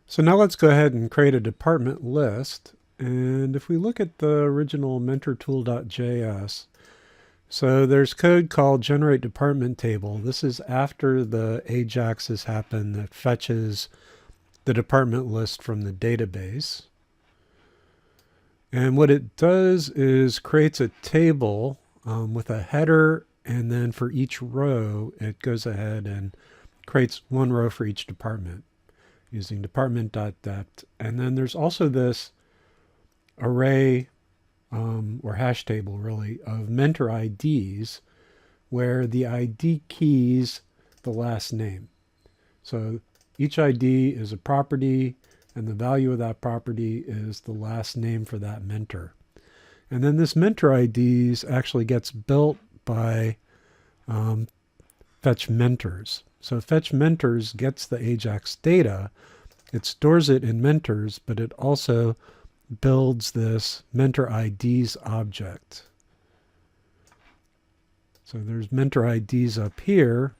So now let's go ahead and create a department list. And if we look at the original mentortool.js, so there's code called generate department table. This is after the AJAX has happened that fetches the department list from the database. And what it does is creates a table with a header, and then for each row, it goes ahead and creates one row for each department using department.dept. And then there's also this array or hash table really of mentor IDs where the ID keys the last name. So each ID is a property and the value of that property is the last name for that mentor. And then this mentor IDs actually gets built by fetch mentors. So fetch mentors gets the AJAX data, it stores it in mentors, but it also builds this mentor IDs object. So there's mentor IDs up here,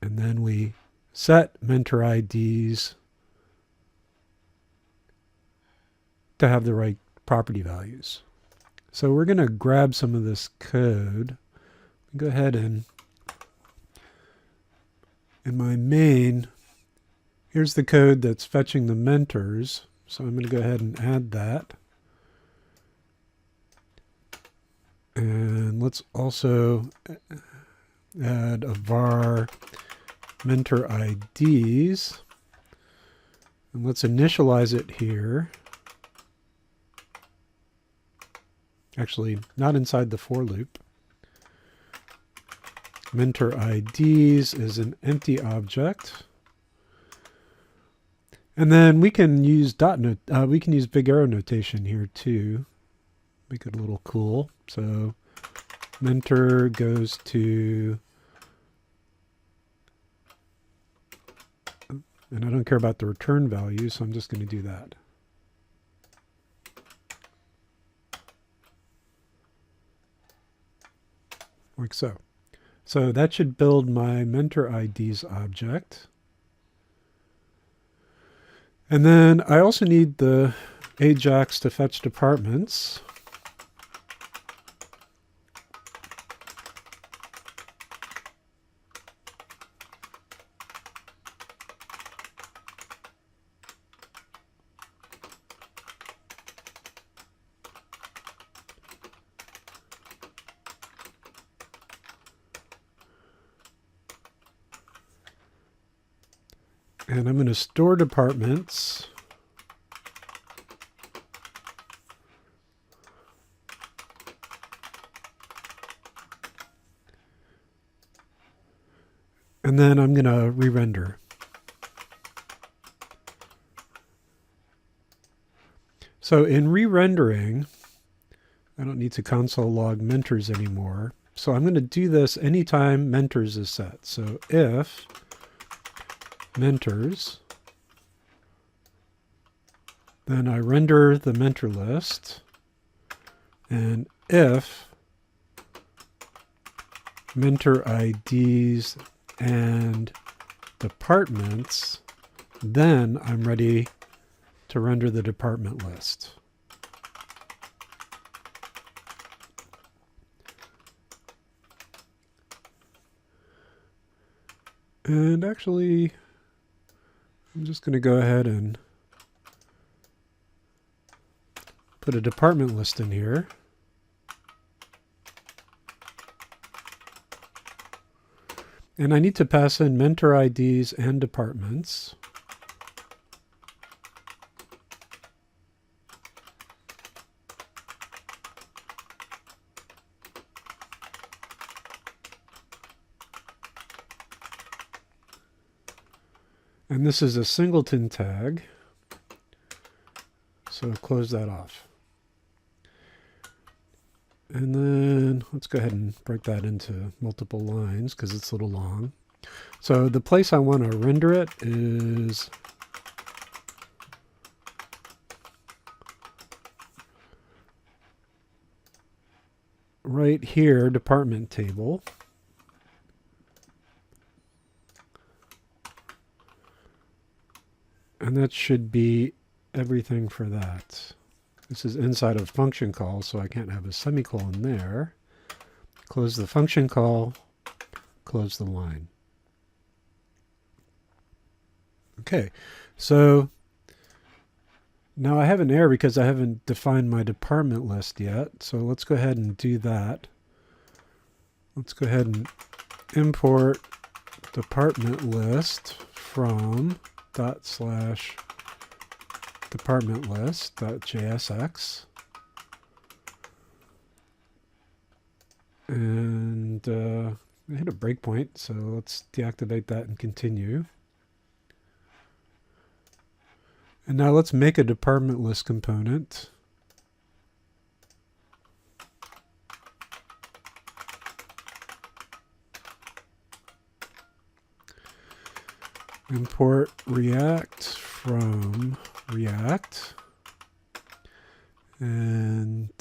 and then we set mentor IDs to have the right property values. So we're going to grab some of this code. Go ahead and in my main, here's the code that's fetching the mentors. So I'm going to go ahead and add that. And let's also add a var mentor IDs. And let's initialize it here. Actually, not inside the for loop. Mentor IDs is an empty object. And then we can use we can use big arrow notation here too. Make it a little cool. So mentor goes to, and I don't care about the return value, so I'm just going to do that. Like so. So that should build my mentor IDs object. And then I also need the AJAX to fetch departments. And I'm going to store departments. And then I'm going to re-render. So in re-rendering, I don't need to console log mentors anymore. So I'm going to do this anytime mentors is set. So if mentors, then I render the mentor list, and if mentor IDs and departments, then I'm ready to render the department list. And actually, I'm just going to go ahead and put a department list in here. And I need to pass in mentor IDs and departments. And this is a singleton tag. So close that off. And then let's go ahead and break that into multiple lines because it's a little long. So the place I want to render it is right here, department table. And that should be everything for that. This is inside of function call, so I can't have a semicolon there. Close the function call, close the line. Okay, so now I have an error because I haven't defined my department list yet. So let's go ahead and do that. Let's go ahead and import department list from ./departmentlist.jsx. And I hit a breakpoint, so let's deactivate that and continue. And now let's make a department list component. Import React from React. And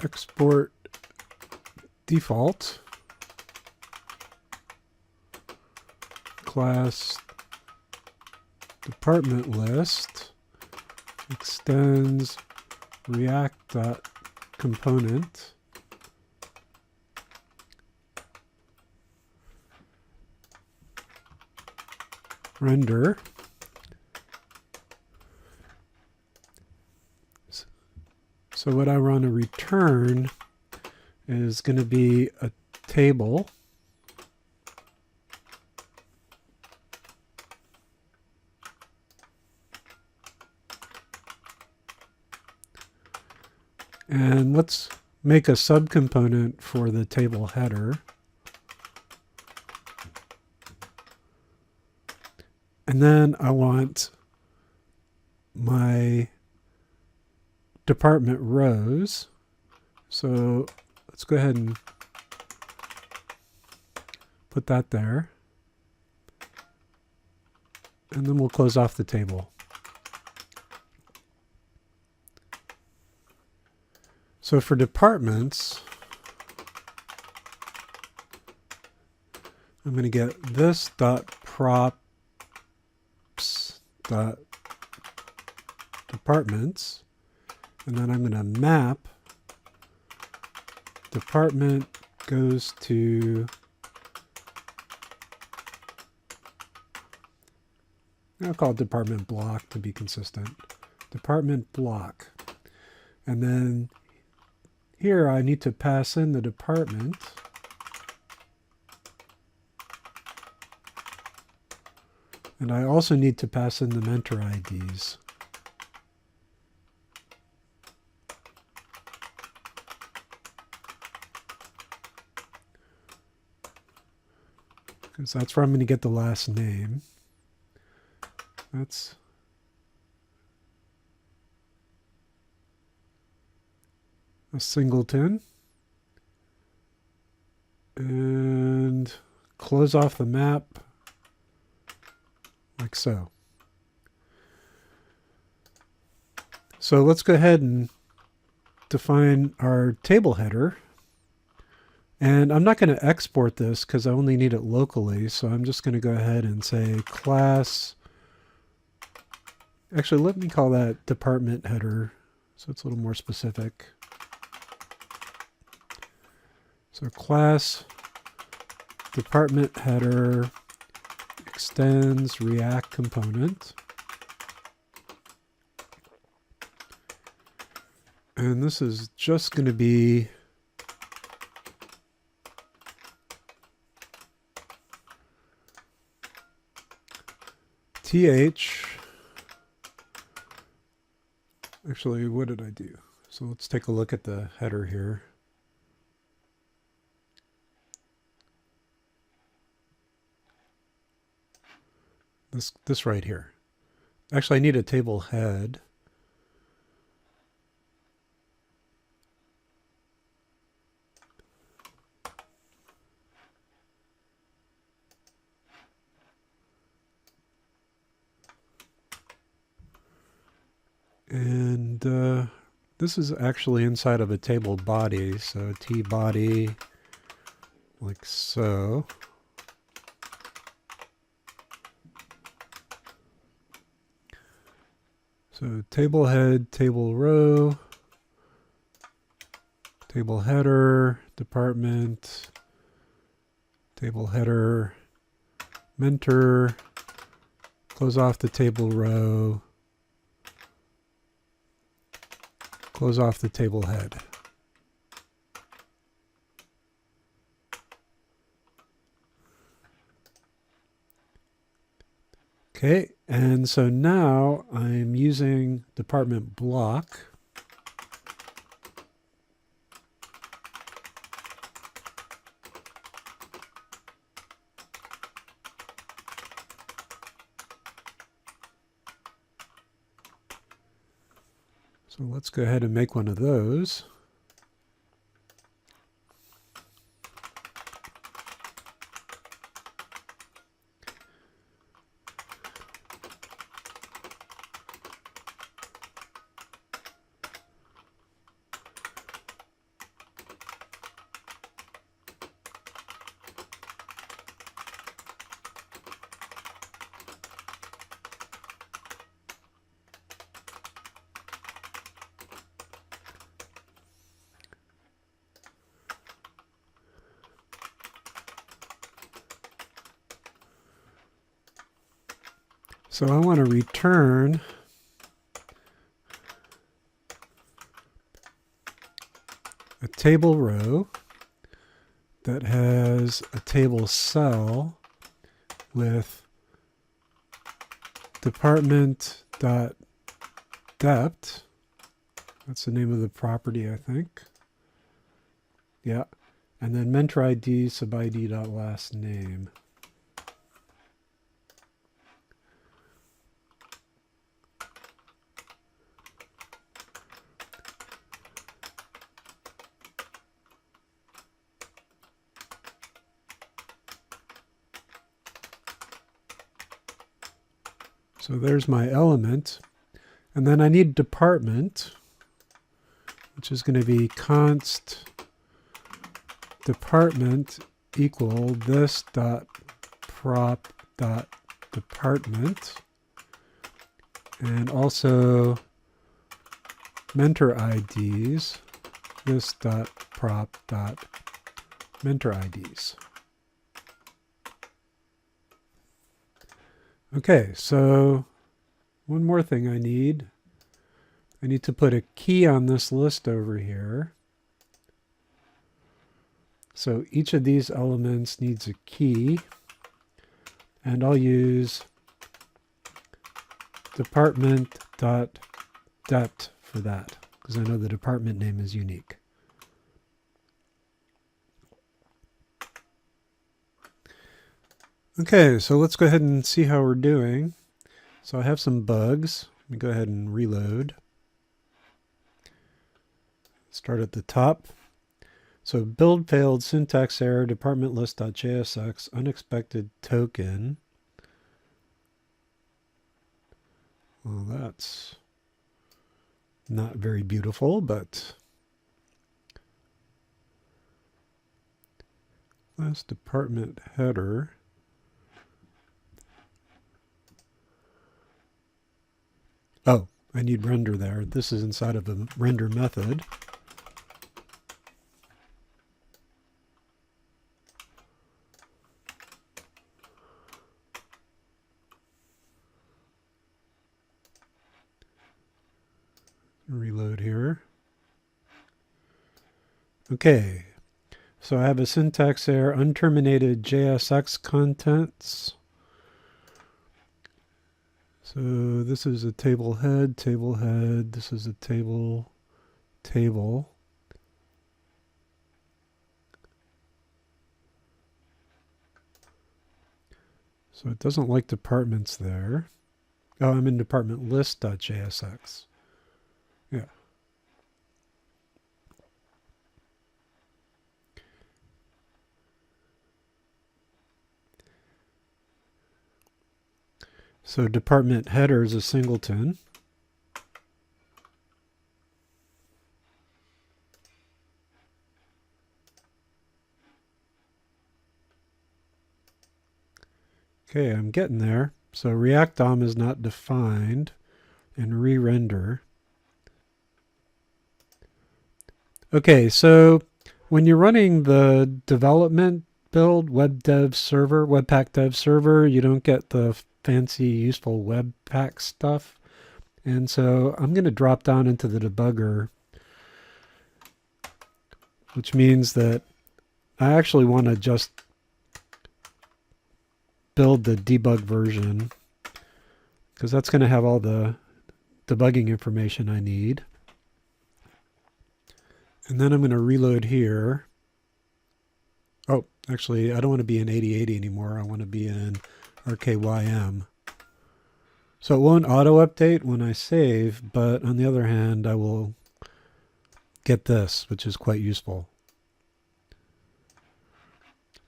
export default class DepartmentList extends React.Component render. So what I want to return is going to be a table and let's make a subcomponent for the table header. And then I want my department rows. So let's go ahead and put that there. And then we'll close off the table. So for departments, I'm going to get this dot props dot departments, and then I'm going to map department goes to I'll call it DepartmentBlock to be consistent. DepartmentBlock. And then here I need to pass in the department. And I also need to pass in the mentor IDs. Because that's where I'm going to get the last name. That's a singleton. And close off the map like so. So let's go ahead and define our table header. And I'm not going to export this because I only need it locally. So I'm just going to go ahead and say class. Actually, let me call that department header so it's a little more specific. So class department header extends React.Component. And this is just going to be th. Actually, what did I do? So let's take a look at the header here. This right here. Actually, I need a table head. And this is actually inside of a table body. So tBody, like so. So table head, table row, table header, department, table header, mentor, close off the table row, close off the table head. Okay, and so now I'm using DepartmentBlock. So let's go ahead and make one of those. So I want to return a table row that has a table cell with department.dept. That's the name of the property, I think. Yeah. And then mentor ID sub ID.last name. So there's my element. And then I need department, which is going to be const department equal this dot prop dot department, and also mentor IDs this dot prop dot mentor IDs. Okay, so one more thing I need to put a key on this list over here. So each of these elements needs a key, and I'll use department.dept for that, because I know the department name is unique. Okay, so let's go ahead and see how we're doing. So I have some bugs. Let me go ahead and reload. Start at the top. So build failed, syntax error, DepartmentList.jsx, unexpected token. Well, that's not very beautiful, but last department header. Oh, I need render there. This is inside of a render method. Reload here. Okay, so I have a syntax error, unterminated JSX contents. So this is a table head, this is a table. So it doesn't like departments there. Oh, I'm in DepartmentList.jsx. Yeah. So department header is a singleton. Okay, I'm getting there. So React DOM is not defined. and re-render. Okay, so when you're running the development build, Webpack Dev Server, you don't get the fancy useful Webpack stuff. And so I'm going to drop down into the debugger, which means that I actually want to just build the debug version, because that's going to have all the debugging information I need. And then I'm going to reload here. Oh, actually, I don't want to be in 8080 anymore. I want to be in RKYM. So it won't auto-update when I save, but on the other hand, I will get this, which is quite useful.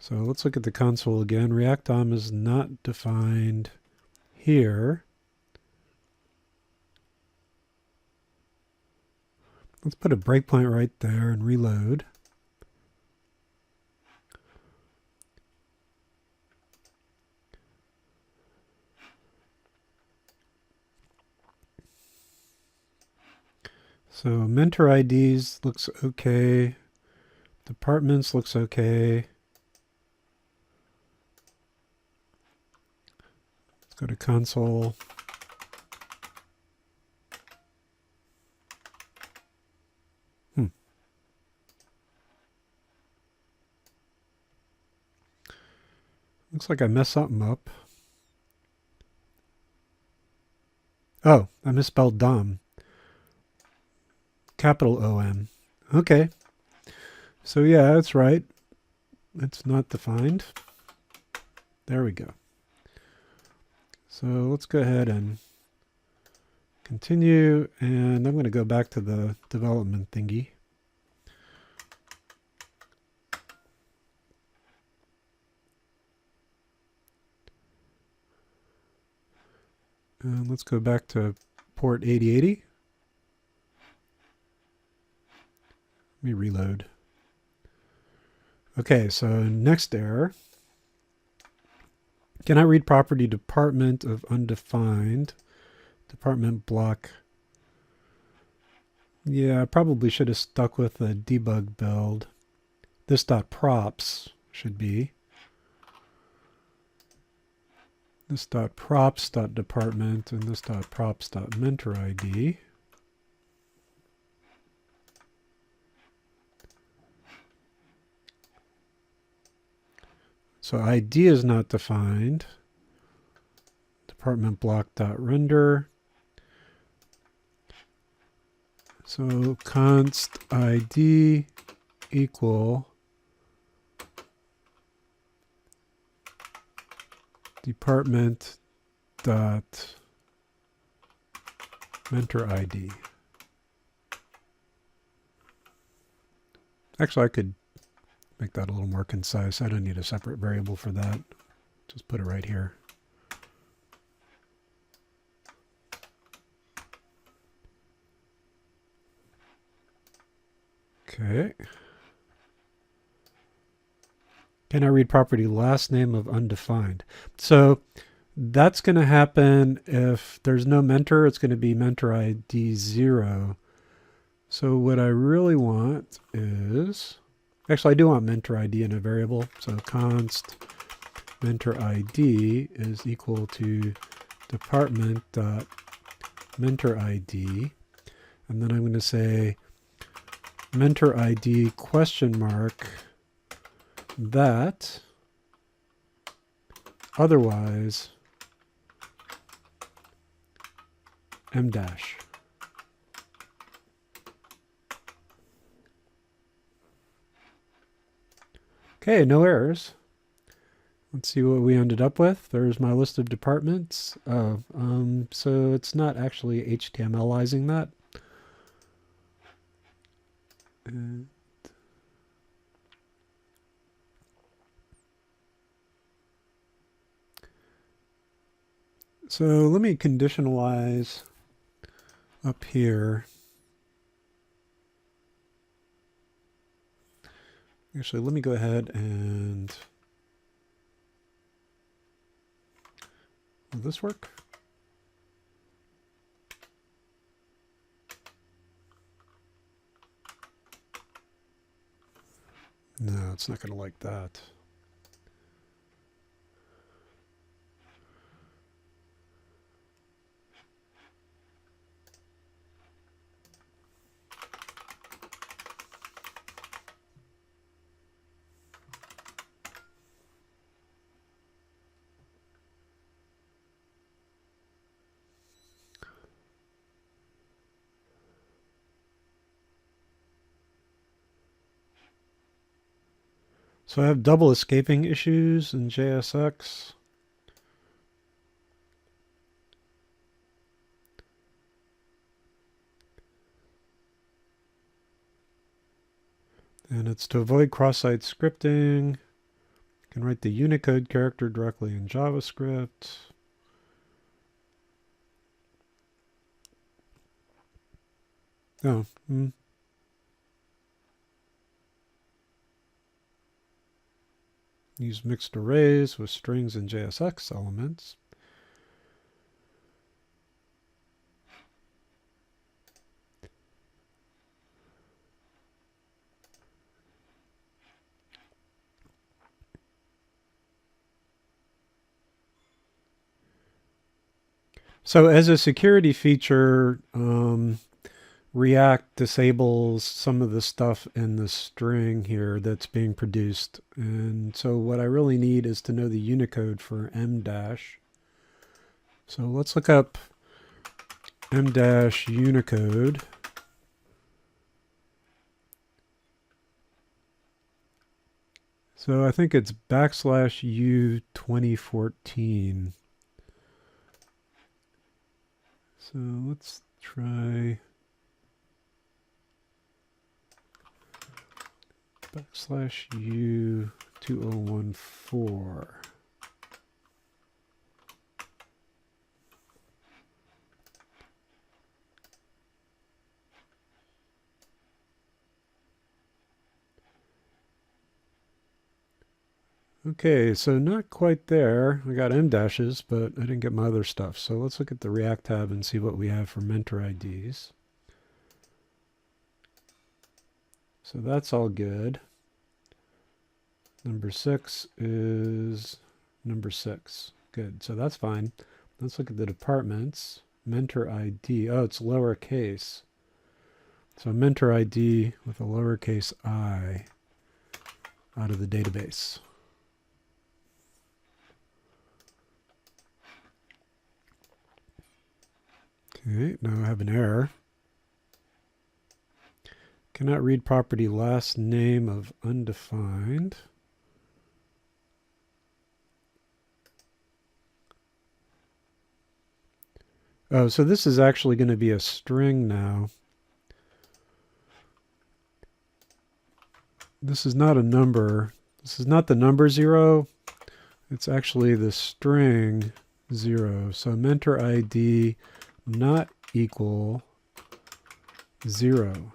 So let's look at the console again. React.DOM is not defined here. Let's put a breakpoint right there and reload. So mentor IDs looks okay. Departments looks okay. Let's go to console. Looks like I messed something up. Oh, I misspelled DOM. Capital O-M. Okay. So yeah, that's right. It's not defined. There we go. So let's go ahead and continue, and I'm going to go back to the development thingy. And let's go back to port 8080. Let me reload. Okay, so next error. Cannot read property department of undefined. DepartmentBlock. Yeah, I probably should have stuck with the debug build. This .props should be. This .props.department and this .props.mentor ID. So ID is not defined. DepartmentBlock.render. So const ID equal department dot mentor ID. Actually, I could make that a little more concise. I don't need a separate variable for that. Just put it right here. Okay. Can I read property last name of undefined? So that's going to happen if there's no mentor. It's going to be mentor ID 0. So what I really want is, actually I do want mentor ID in a variable. So const mentor ID is equal to department.mentor ID. And then I'm going to say mentor ID question mark that otherwise M dash. Okay, no errors. Let's see what we ended up with. There's my list of departments. So it's not actually HTMLizing that. So let me conditionalize up here. Actually, let me go ahead and, will this work? it's not going to like that. So I have double escaping issues in JSX. And it's to avoid cross-site scripting. You can write the Unicode character directly in JavaScript. Oh, Use mixed arrays with strings and JSX elements. So as a security feature, React disables some of the stuff in the string here that's being produced. And so what I really need is to know the Unicode for m dash. So let's look up m dash Unicode. So I think it's \U 2014. So let's try \U 2014. Okay, so not quite there. I got M dashes, but I didn't get my other stuff. So let's look at the React tab and see what we have for mentor IDs. So that's all good. Number 6 is number 6. Good, so that's fine. Let's look at the departments. Mentor ID, oh, it's lowercase. So mentor ID with a lowercase I out of the database. Okay, now I have an error. Cannot read property last name of undefined. Oh, so this is actually going to be a string now. This is not a number. This is not the number 0. It's actually the string 0. So mentor ID not equal 0.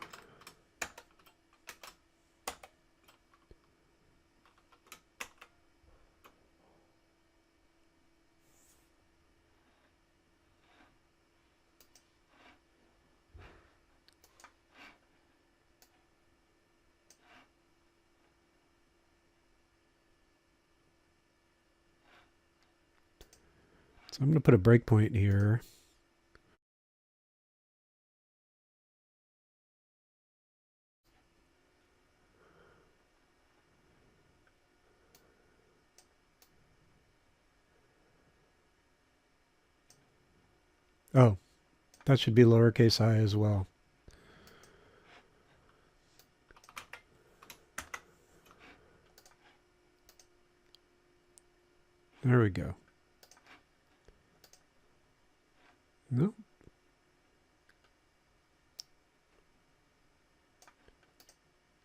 So I'm going to put a breakpoint here. Oh, that should be lowercase I as well. There we go. No.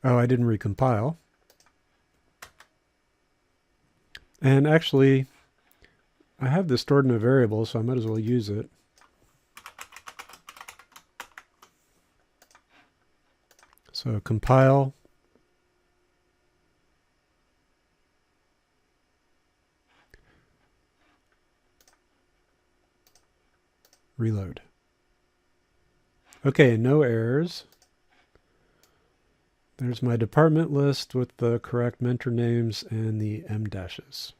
Oh, I didn't recompile. And actually, I have this stored in a variable, so I might as well use it. So compile. Reload. Okay, no errors. There's my department list with the correct mentor names and the M dashes.